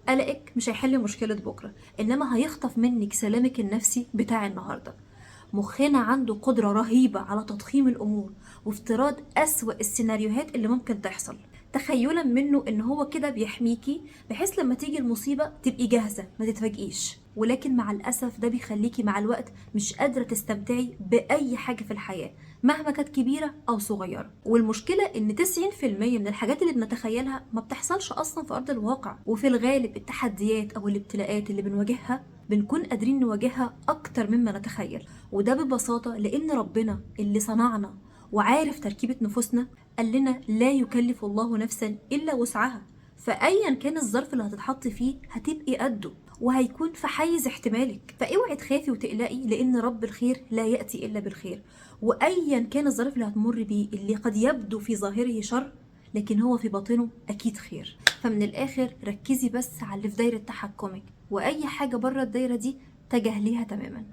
قلقك مش هيحل مشكلة بكرة، انما هيخطف منك سلامك النفسي بتاع النهاردة. مخنا عنده قدرة رهيبة على تضخيم الامور وافتراض اسوأ السيناريوهات اللي ممكن تحصل، تخيلا منه ان هو كده بيحميكي بحيث لما تيجي المصيبة تبقي جاهزة ما تتفاجئيش. ولكن مع الاسف ده بيخليكي مع الوقت مش قادرة تستمتعي باي حاجة في الحياة مهما كانت كبيرة او صغيرة. والمشكلة ان 90% من الحاجات اللي بنتخيلها ما بتحصلش اصلا في ارض الواقع. وفي الغالب التحديات او الابتلاءات اللي بنواجهها بنكون قادرين نواجهها اكتر مما نتخيل. وده ببساطة لان ربنا اللي صنعنا وعارف تركيبة نفوسنا قال لنا لا يكلف الله نفسا الا وسعها، فايا كان الظرف اللي هتتحط فيه هتبقي قده وهيكون في حيز احتمالك. فاوعي تخافي وتقلقي لان رب الخير لا ياتي الا بالخير. وايا كان الظرف اللي هتمر بيه اللي قد يبدو في ظاهره شر لكن هو في باطنه اكيد خير. فمن الاخر ركزي بس على اللي في دايره تحكمك، واي حاجه بره الدايره دي تجاهليها تماما.